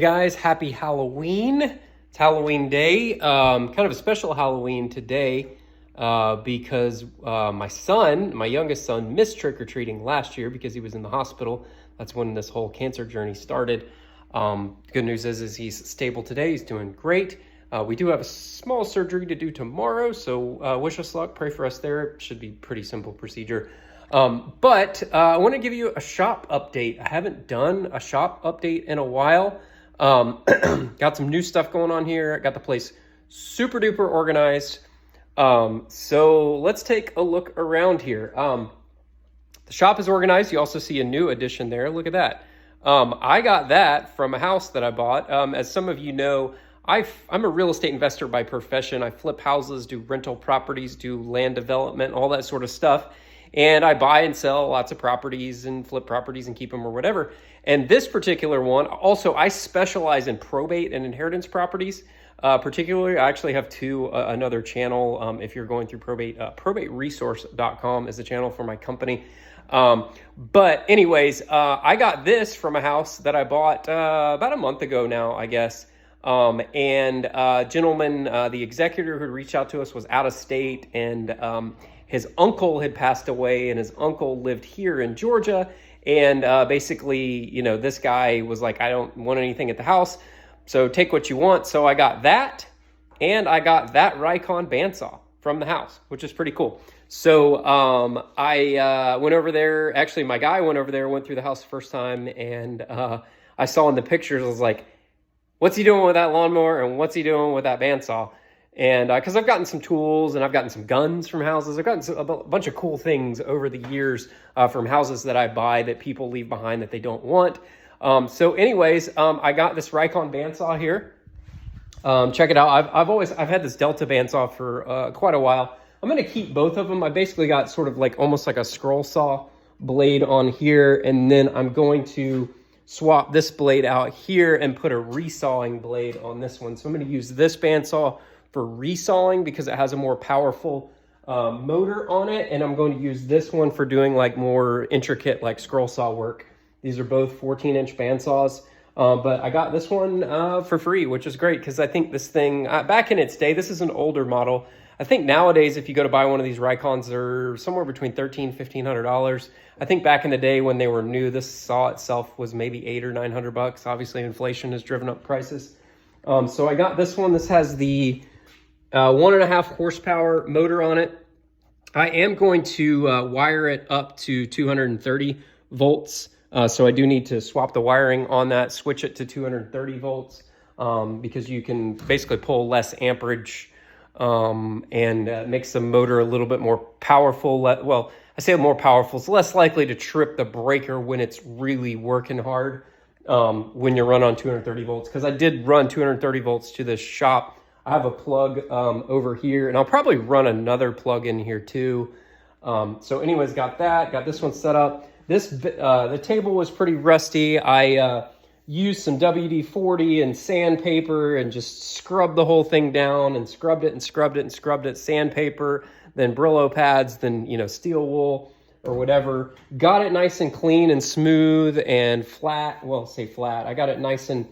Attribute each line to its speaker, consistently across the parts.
Speaker 1: Hey guys, happy Halloween. It's Halloween day. Kind of a special Halloween today because my youngest son, missed trick-or-treating last year because he was in the hospital. That's when this whole cancer journey started. Good news is he's stable today. He's doing great. We do have a small surgery to do tomorrow, so wish us luck. Pray for us there. It should be pretty simple procedure. But I want to give you a shop update. I haven't done a shop update in a while. Got some new stuff going on here. I got the place super duper organized. So let's take a look around here. The shop is organized. You also see a new addition there. Look at that. I got that from a house that I bought. As some of you know, I'm a real estate investor by profession. I flip houses, do rental properties, do land development, all that sort of stuff. And I buy and sell lots of properties and flip properties and keep them or whatever. And this particular one, also I specialize in probate and inheritance properties. Particularly, I actually have another channel. If you're going through probate, probateresource.com is the channel for my company. But anyways, I got this from a house that I bought about a month ago now, I guess. Gentleman, the executor who reached out to us was out of state, and his uncle had passed away, and his uncle lived here in Georgia. And basically, you know, this guy was like, I don't want anything at the house, so take what you want. So I got that, and I got that Rikon bandsaw from the house, which is pretty cool. So I went over there. Actually, my guy went over there, went through the house the first time, and I saw in the pictures, I was like, what's he doing with that lawnmower, and what's he doing with that bandsaw? And because I've gotten some tools and I've gotten some guns from houses. I've gotten a bunch of cool things over the years from houses that I buy that people leave behind that they don't want. So anyways, I got this Rikon bandsaw here. Check it out. I've had this Delta bandsaw for quite a while. I'm going to keep both of them. I basically got sort of like almost like a scroll saw blade on here. And then I'm going to swap this blade out here and put a resawing blade on this one. So I'm going to use this bandsaw for resawing because it has a more powerful motor on it, and I'm going to use this one for doing like more intricate like scroll saw work. These are both 14-inch bandsaws, but I got this one for free, which is great because I think this thing, back in its day, this is an older model. I think nowadays if you go to buy one of these Rikons, they're somewhere between $1,300 and $1,500. I think back in the day when they were new, this saw itself was maybe $800 or $900. Obviously inflation has driven up prices. So I got this one. This has the 1.5 horsepower motor on it. I am going to wire it up to 230 volts. So I do need to swap the wiring on that, switch it to 230 volts because you can basically pull less amperage and makes the motor a little bit more powerful. Well, I say more powerful. It's less likely to trip the breaker when it's really working hard when you run on 230 volts. Because I did run 230 volts to this shop. I have a plug over here, and I'll probably run another plug in here too. So anyways, got this one set up. The table was pretty rusty. I used some WD-40 and sandpaper and just scrubbed the whole thing down and scrubbed it, sandpaper, then Brillo pads, then, you know, steel wool or whatever. Got it nice and clean and smooth and flat. Well, say flat. I got it nice and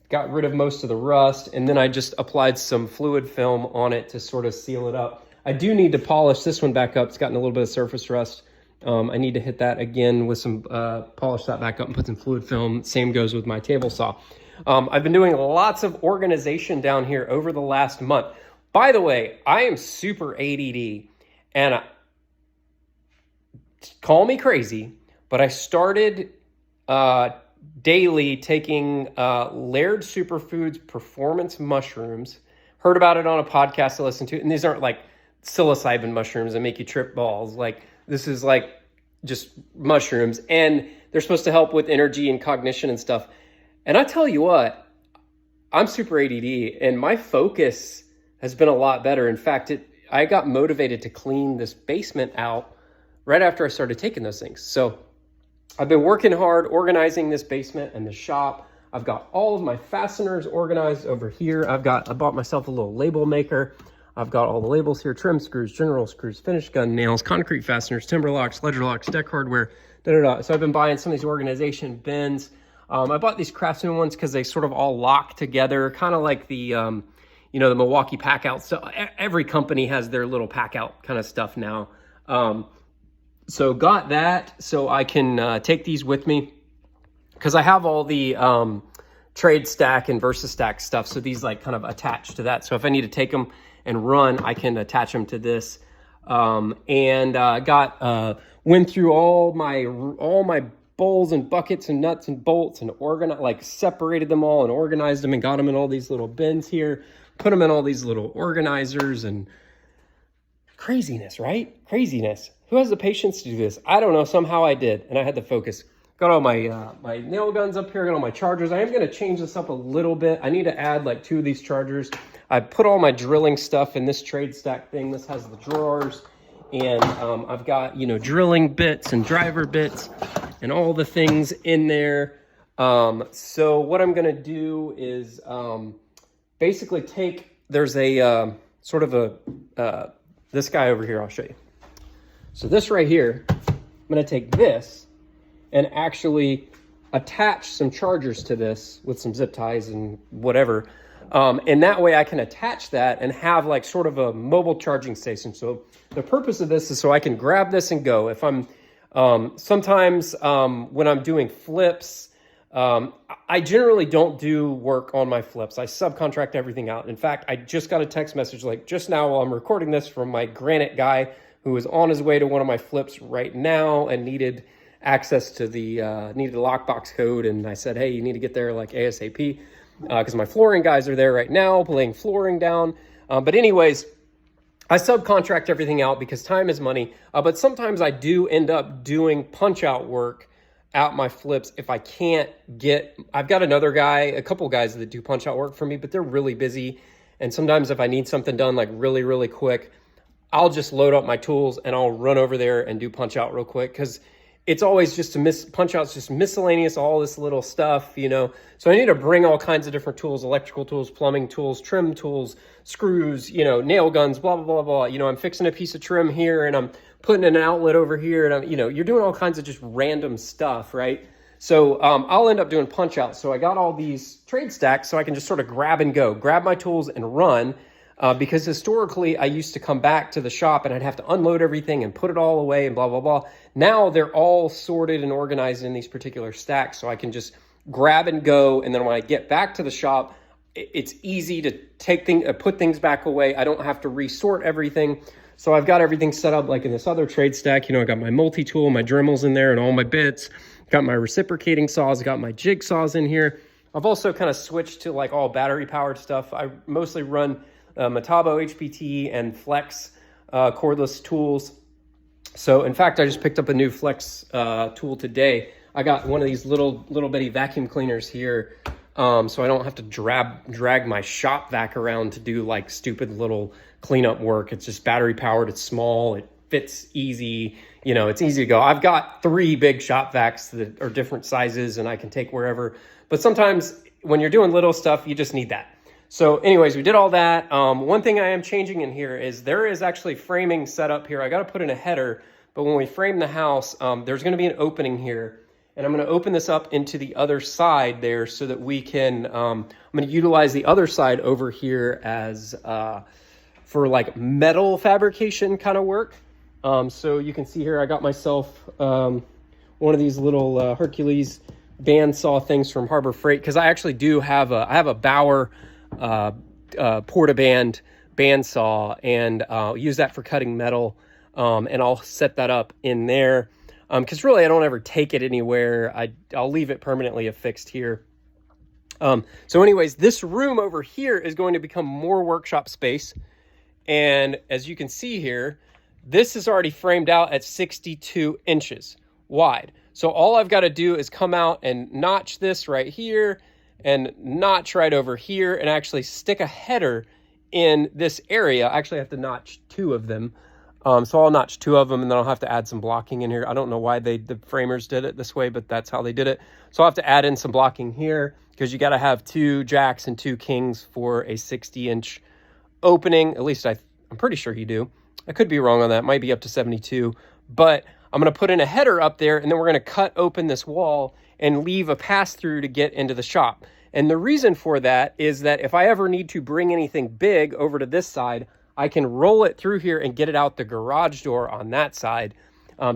Speaker 1: got rid of most of the rust, and then I just applied some fluid film on it to sort of seal it up. I do need to polish this one back up. It's gotten a little bit of surface rust. I need to hit that again with some, polish that back up and put some fluid film. Same goes with my table saw. I've been doing lots of organization down here over the last month. By the way, I am super ADD, and call me crazy, but I started daily taking Laird Superfoods Performance Mushrooms. Heard about it on a podcast I listened to, and these aren't like psilocybin mushrooms that make you trip balls. Like, this is like just mushrooms, and they're supposed to help with energy and cognition and stuff. And I tell you what, I'm super ADD, and my focus has been a lot better. In fact, I got motivated to clean this basement out right after I started taking those things. So I've been working hard organizing this basement and the shop. I've got all of my fasteners organized over here. I bought myself a little label maker. I've got all the labels here: trim screws, general screws, finished gun nails, concrete fasteners, timber locks, ledger locks, deck hardware, So I've been buying some of these organization bins. I bought these Craftsman ones because they sort of all lock together, kind of like the, the Milwaukee Pack-Out. So every company has their little Pack-Out kind of stuff now. So got that so I can take these with me because I have all the Trade Stack and VersaStack stuff. So these like kind of attach to that. So if I need to take them and run, I can attach them to this. Went through all my bowls and buckets and nuts and bolts and separated them all and organized them and got them in all these little bins here, put them in all these little organizers. And craziness, right? Craziness. Who has the patience to do this? I don't know. Somehow I did, and I had the focus. Got all my my nail guns up here. Got all my chargers. I am going to change this up a little bit. I need to add like 2 of these chargers. I put all my drilling stuff in this Trade Stack thing. This has the drawers, and I've got drilling bits and driver bits and all the things in there. So what I'm going to do is basically there's a sort of a this guy over here. I'll show you. So this right here, I'm going to take this and actually attach some chargers to this with some zip ties and whatever. And that way I can attach that and have like sort of a mobile charging station. So the purpose of this is so I can grab this and go. If I'm sometimes when I'm doing flips, I generally don't do work on my flips. I subcontract everything out. In fact, I just got a text message like just now while I'm recording this from my granite guy who is on his way to one of my flips right now and needed access to the needed a lockbox code. And I said, hey, you need to get there like ASAP because my flooring guys are there right now laying flooring down. But anyways, I subcontract everything out because time is money. But sometimes I do end up doing punch out work at my flips if I can't I've got a couple guys that do punch out work for me, but they're really busy. And sometimes if I need something done like really, really quick, I'll just load up my tools and I'll run over there and do punch out real quick because it's always just punch out's just miscellaneous, all this little stuff, So I need to bring all kinds of different tools, electrical tools, plumbing tools, trim tools, screws, nail guns, blah, blah, blah, blah. I'm fixing a piece of trim here and I'm putting an outlet over here and you're doing all kinds of just random stuff, right? So I'll end up doing punch outs. So I got all these Trade Stacks so I can just sort of grab my tools and run. Because historically I used to come back to the shop and I'd have to unload everything and put it all away and blah, blah, blah. Now they're all sorted and organized in these particular stacks. So I can just grab and go. And then when I get back to the shop, it's easy to put things back away. I don't have to resort everything. So I've got everything set up like in this other Trade Stack. I got my multi-tool, my Dremels in there and all my bits. Got my reciprocating saws, got my jigsaws in here. I've also kind of switched to like all battery powered stuff. I mostly run Metabo HPT and Flex cordless tools. So in fact, I just picked up a new Flex tool today. I got one of these little bitty vacuum cleaners here, so I don't have to drag my shop vac around to do like stupid little cleanup work. It's just battery powered. It's small. It fits easy. It's easy to go. I've got 3 big shop vacs that are different sizes and I can take wherever. But sometimes when you're doing little stuff, you just need that. So anyways, we did all that. One thing I am changing in here is there is actually framing set up here. I got to put in a header, but when we frame the house, there's going to be an opening here. And I'm going to open this up into the other side there so that we can, I'm going to utilize the other side over here as for like metal fabrication kind of work. So you can see here, I got myself one of these little Hercules bandsaw things from Harbor Freight because I actually do have I have a Bauer Portaband bandsaw and use that for cutting metal, and I'll set that up in there because really I don't ever take it anywhere. I'll leave it permanently affixed here. So anyways, this room over here is going to become more workshop space, and as you can see here, this is already framed out at 62 inches wide. So all I've got to do is come out and notch this right here and notch right over here and actually stick a header in this area. I actually have to notch 2 of them. So I'll notch 2 of them and then I'll have to add some blocking in here. I don't know why the framers did it this way, but that's how they did it. So I'll have to add in some blocking here because you got to have 2 jacks and 2 kings for a 60-inch opening. At least I'm pretty sure you do. I could be wrong on that. It might be up to 72, but I'm going to put in a header up there and then we're going to cut open this wall and leave a pass-through to get into the shop. And the reason for that is that if I ever need to bring anything big over to this side, I can roll it through here and get it out the garage door on that side,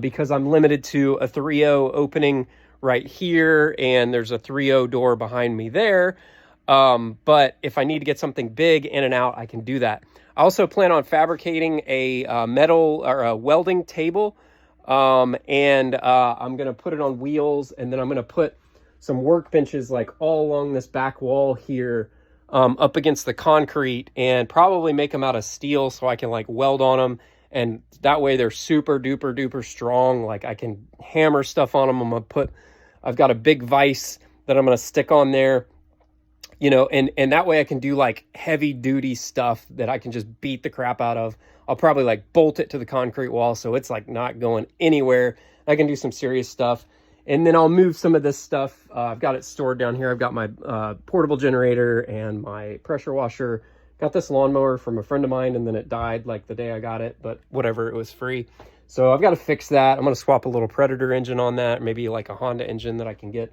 Speaker 1: because I'm limited to a 3.0 opening right here, and there's a 3.0 door behind me there. But if I need to get something big in and out, I can do that. I also plan on fabricating a metal or a welding table, and I'm going to put it on wheels, and then I'm going to put some workbenches like all along this back wall here, up against the concrete, and probably make them out of steel so I can like weld on them. And that way they're super duper duper strong. Like I can hammer stuff on them. I've got a big vise that I'm going to stick on there, you know, and that way I can do like heavy duty stuff that I can just beat the crap out of. I'll probably like bolt it to the concrete wall so it's like not going anywhere. I can do some serious stuff. And then I'll move some of this stuff. I've got it stored down here. I've got my portable generator and my pressure washer. Got this lawnmower from a friend of mine, and then it died like the day I got it, but whatever, it was free. So I've got to fix that. I'm going to swap a little Predator engine on that, maybe like a Honda engine that I can get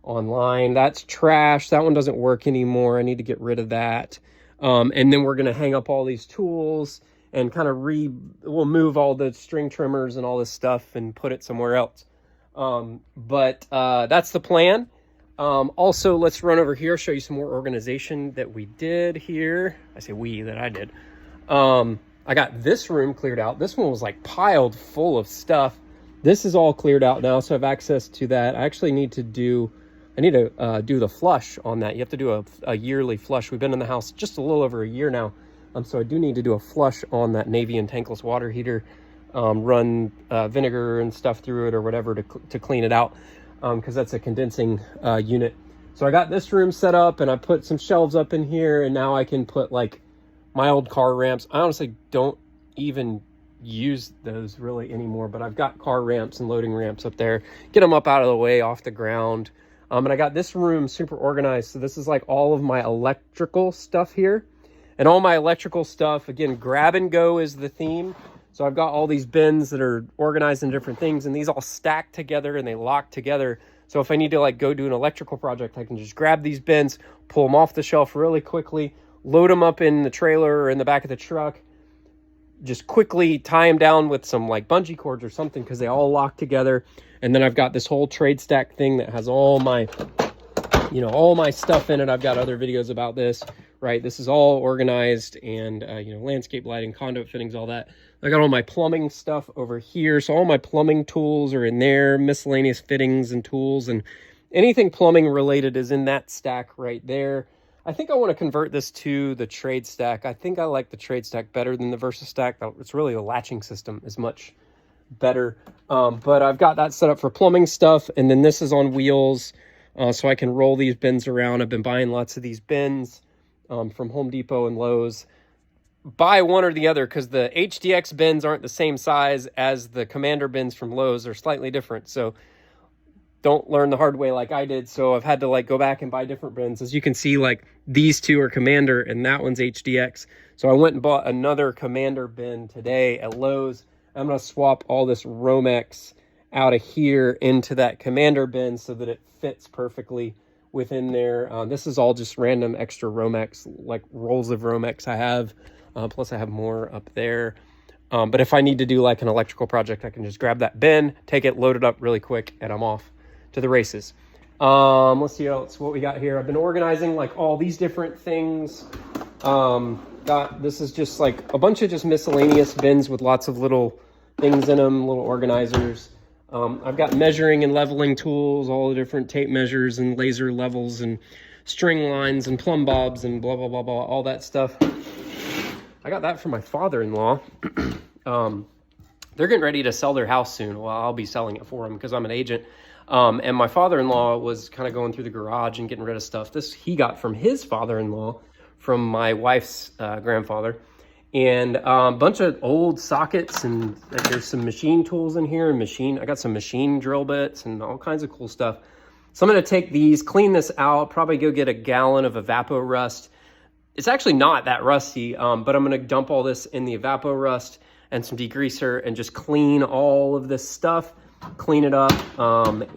Speaker 1: online. That's trash. That one doesn't work anymore. I need to get rid of that. And then we're going to hang up all these tools and kind of we'll move all the string trimmers and all this stuff and put it somewhere else. But that's the plan. Also, let's run over here, show you some more organization that we did here. I say that I did. I got this room cleared out. This one was like piled full of stuff. This is all cleared out now, so I have access to that. I actually need to do the flush on that. You have to do a yearly flush. We've been in the house just a little over a year now. So I do need to do a flush on that Navien tankless water heater. Run vinegar and stuff through it or whatever to clean it out, because that's a condensing unit. So I got this room set up, and I put some shelves up in here, and now I can put like my old car ramps. I honestly don't even use those really anymore, but I've got car ramps and loading ramps up there. Get them up out of the way, off the ground. And I got this room super organized. So this is like all of my electrical stuff here. And all my electrical stuff, again, grab and go is the theme. So I've got all these bins that are organized in different things, and these all stack together and they lock together. So if I need to like go do an electrical project, I can just grab these bins, pull them off the shelf really quickly, load them up in the trailer or in the back of the truck, just quickly tie them down with some like bungee cords or something, because they all lock together. And then I've got this whole trade stack thing that has all my stuff in it. I've got other videos about this, right? This is all organized, and landscape lighting, conduit fittings, all that. I got all my plumbing stuff over here. So all my plumbing tools are in there, miscellaneous fittings and tools, and anything plumbing related is in that stack right there. I think I want to convert this to the trade stack. I think I like the trade stack better than the Versa stack. It's really the latching system is much better. But I've got that set up for plumbing stuff, and then this is on wheels, so I can roll these bins around. I've been buying lots of these bins from Home Depot and Lowe's. Buy one or the other, because the HDX bins aren't the same size as the Commander bins from Lowe's. They're slightly different, so don't learn the hard way like I did. So I've had to like go back and buy different bins. As you can see, like these two are Commander and that one's HDX. So I went and bought another Commander bin today at Lowe's. I'm going to swap all this Romex out of here into that Commander bin so that it fits perfectly within there. This is all just random extra Romex, like rolls of Romex I have. Plus I have more up there. But if I need to do like an electrical project, I can just grab that bin, take it, load it up really quick, and I'm off to the races. Let's see what we got here. I've been organizing like all these different things. This is just like a bunch of just miscellaneous bins with lots of little things in them, little organizers. I've got measuring and leveling tools, all the different tape measures and laser levels and string lines and plumb bobs and blah, blah, blah, blah, all that stuff. I got that from my father-in-law. They're getting ready to sell their house soon. Well, I'll be selling it for them because I'm an agent. And my father-in-law was kind of going through the garage and getting rid of stuff. This he got from his father-in-law, from my wife's grandfather. And a bunch of old sockets, and like, there's some machine tools in here, and I got some machine drill bits and all kinds of cool stuff. So I'm going to take these, clean this out, probably go get a gallon of Evapo-Rust. It's actually not that rusty, but I'm going to dump all this in the Evapo-Rust and some degreaser and just clean all of this stuff. clean it up,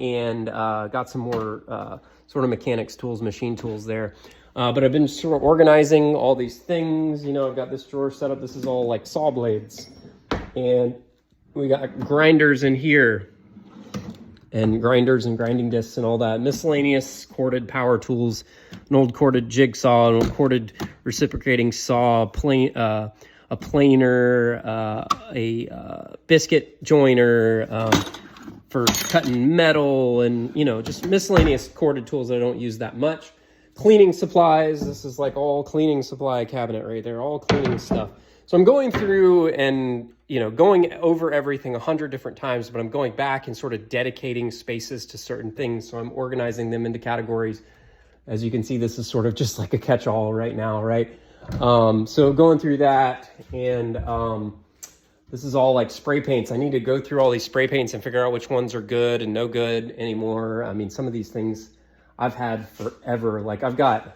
Speaker 1: and got some more sort of mechanics tools, machine tools there. But I've been sort of organizing all these things. You know, I've got this drawer set up. This is all like saw blades. And we got grinders in here, and grinders and grinding discs and all that. Miscellaneous corded power tools, an old corded jigsaw, an old corded reciprocating saw, a planer, a biscuit joiner, for cutting metal, and, you know, just miscellaneous corded tools that I don't use that much. Cleaning supplies. This is like all cleaning supply cabinet right there, all cleaning stuff. So I'm going through and, you know, going over everything 100 different times, but I'm going back and sort of dedicating spaces to certain things. So I'm organizing them into categories. As you can see, this is sort of just like a catch-all right now, right? So going through that, and this is all like spray paints. I need to go through all these spray paints and figure out which ones are good and no good anymore. I mean, some of these things I've had forever. Like I've got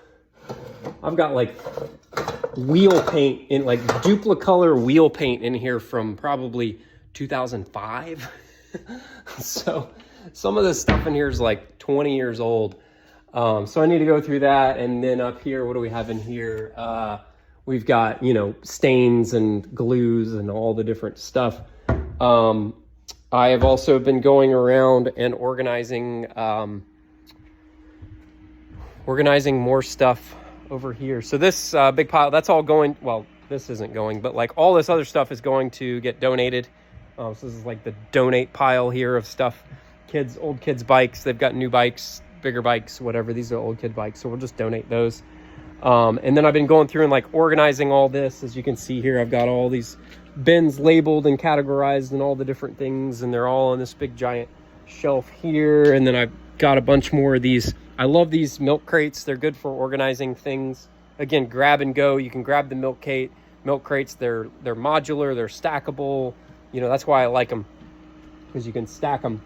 Speaker 1: like wheel paint in, like Duplicolor wheel paint in here from probably 2005. So some of this stuff in here is like 20 years old. So I need to go through that. And then up here, what do we have in here? We've got, you know, stains and glues and all the different stuff. I have also been going around and organizing more stuff over here. So this big pile, that's all going, well, this isn't going, but like all this other stuff is going to get donated. So this is like the donate pile here of stuff. Old kids' bikes, they've got new bikes, bigger bikes, whatever. These are old kid bikes, so we'll just donate those. And then I've been going through and like organizing all this. As you can see here, I've got all these bins labeled and categorized and all the different things, and they're all on this big giant shelf here. And then I've got a bunch more of these. I love these milk crates. They're good for organizing things. Again, grab and go. You can grab the milk crates. They're modular, they're stackable. You know, that's why I like them, because you can stack them.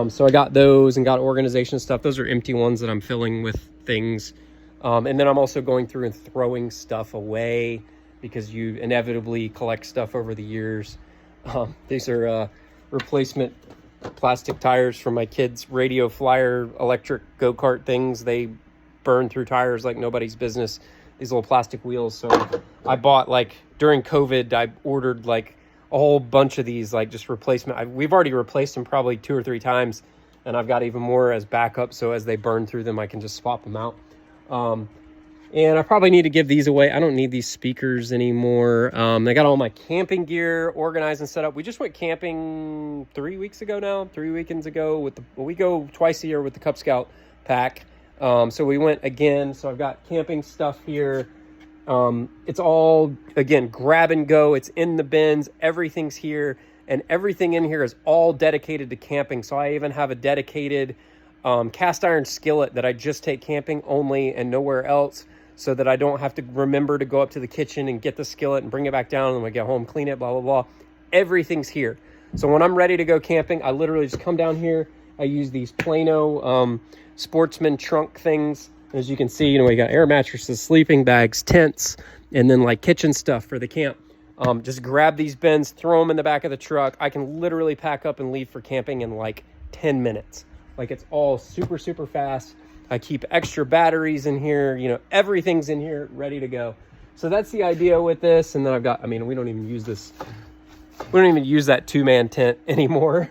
Speaker 1: So I got those and got organization stuff. Those are empty ones that I'm filling with things. And then I'm also going through and throwing stuff away, because you inevitably collect stuff over the years. These are replacement plastic tires from my kids' Radio Flyer electric go-kart things. They burn through tires like nobody's business, these little plastic wheels. So I bought, like, during COVID, I ordered like a whole bunch of these, like, just replacement. We've already replaced them probably 2 or 3 times, and I've got even more as backup, so as they burn through them, I can just swap them out. And I probably need to give these away. I don't need these speakers anymore. I got all my camping gear organized and set up. We just went camping 3 weekends ago. We go twice a year with the Cub Scout pack. So we went again. So I've got camping stuff here. It's all, again, grab and go. It's in the bins. Everything's here. And everything in here is all dedicated to camping. So I even have a dedicated cast iron skillet that I just take camping only and nowhere else, so that I don't have to remember to go up to the kitchen and get the skillet and bring it back down, and when I get home, clean it, blah, blah, blah. Everything's here. So when I'm ready to go camping, I literally just come down here. I use these Plano sportsman trunk things. As you can see, you know, we got air mattresses, sleeping bags, tents, and then like kitchen stuff for the camp. Just grab these bins, throw them in the back of the truck. I can literally pack up and leave for camping in like 10 minutes. Like, it's all super, super fast. I keep extra batteries in here. You know, everything's in here ready to go. So that's the idea with this. And then I've got, I mean, we don't even use this. We don't even use that 2-man tent anymore.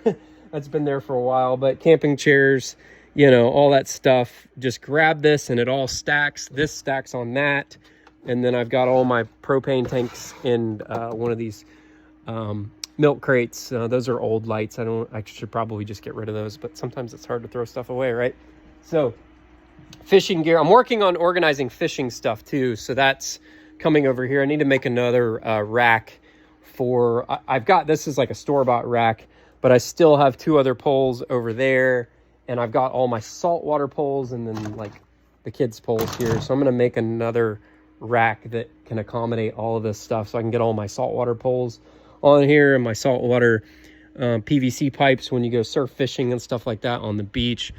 Speaker 1: That's been there for a while. But camping chairs, you know, all that stuff. Just grab this and it all stacks. This stacks on that. And then I've got all my propane tanks in one of these milk crates. Those are old lights. I should probably just get rid of those, but sometimes it's hard to throw stuff away, right? So fishing gear. I'm working on organizing fishing stuff too. So that's coming over here. I need to make another rack for, I've got, this is like a store-bought rack, but I still have 2 other poles over there. And I've got all my saltwater poles and then like the kids' poles here. So I'm going to make another rack that can accommodate all of this stuff, so I can get all my saltwater poles on here and my saltwater PVC pipes when you go surf fishing and stuff like that on the beach.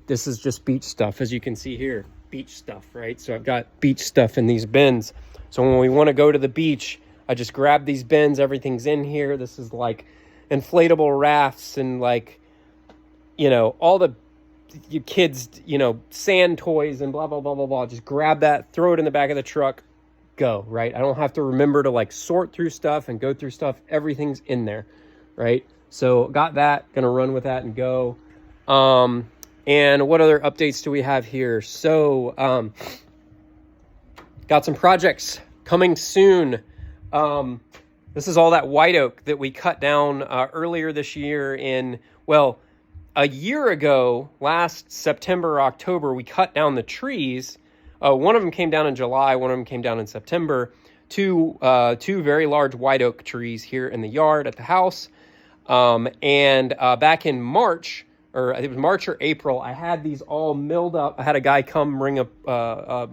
Speaker 1: This is just beach stuff, as you can see here, beach stuff, right? So I've got beach stuff in these bins. So when we want to go to the beach, I just grab these bins, everything's in here. This is like inflatable rafts and like all the you kids, sand toys and blah, blah, blah, blah, blah. Just grab that, throw it in the back of the truck, go, right? I don't have to remember to like sort through stuff and go through stuff. Everything's in there, right? So got that, gonna run with that and go. And what other updates do we have here? So, got some projects coming soon. This is all that white oak that we cut down earlier this year a year ago, last September, October, we cut down the trees. One of them came down in July, one of them came down in September. Two very large white oak trees here in the yard at the house. And back in March, or I think it was March or April, I had these all milled up. I had a guy come bring a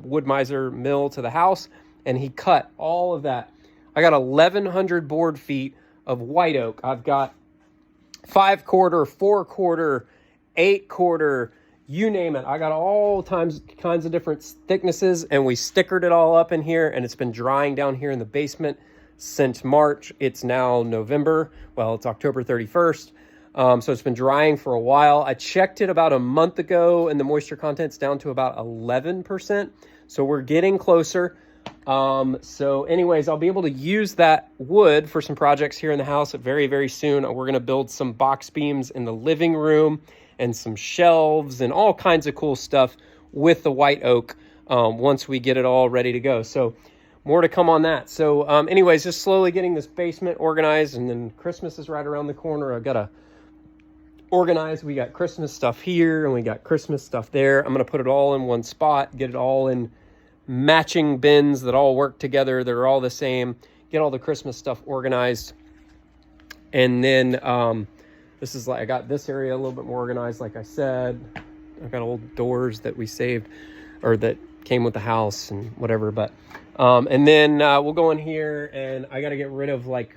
Speaker 1: Wood-Mizer mill to the house, and he cut all of that. I got 1,100 board feet of white oak. I've got 5-quarter, 4-quarter, 8-quarter, you name it. I got all kinds of different thicknesses, and we stickered it all up in here, and it's been drying down here in the basement since March. It's now November. Well, it's October 31st. So it's been drying for a while. I checked it about a month ago, and the moisture content's down to about 11%. So we're getting closer. So anyways, I'll be able to use that wood for some projects here in the house very, very soon. We're going to build some box beams in the living room and some shelves and all kinds of cool stuff with the white oak once we get it all ready to go. So more to come on that. So anyways, just slowly getting this basement organized, and then Christmas is right around the corner. I've got to organize. We got Christmas stuff here and we got Christmas stuff there. I'm going to put it all in one spot, get it all in matching bins that all work together. They're all the same. Get all the Christmas stuff organized. And then this is like, I got this area a little bit more organized. Like I said, I've got old doors that we saved or that came with the house and whatever. But and then we'll go in here, and I got to get rid of like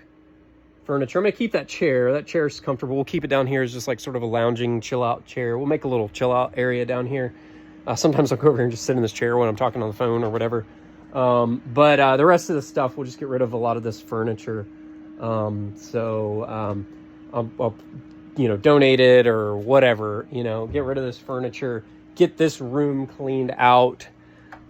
Speaker 1: furniture. I'm going to keep that chair. That chair is comfortable. We'll keep it down here as just like sort of a lounging chill out chair. We'll make a little chill out area down here. Sometimes I'll go over here and just sit in this chair when I'm talking on the phone or whatever. But the rest of the stuff, we'll just get rid of a lot of this furniture. I'll donate it or whatever, get rid of this furniture, get this room cleaned out,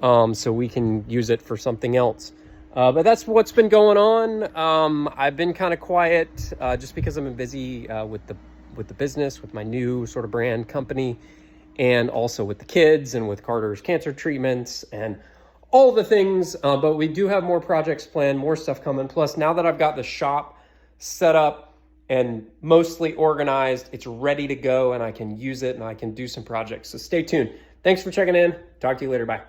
Speaker 1: so we can use it for something else. But that's what's been going on. I've been kind of quiet, just because I've been busy, with the business, with my new sort of brand company, and also with the kids and with Carter's cancer treatments and all the things. But we do have more projects planned, more stuff coming. Plus, now that I've got the shop set up and mostly organized, it's ready to go, and I can use it and I can do some projects. So stay tuned. Thanks for checking in. Talk to you later. Bye.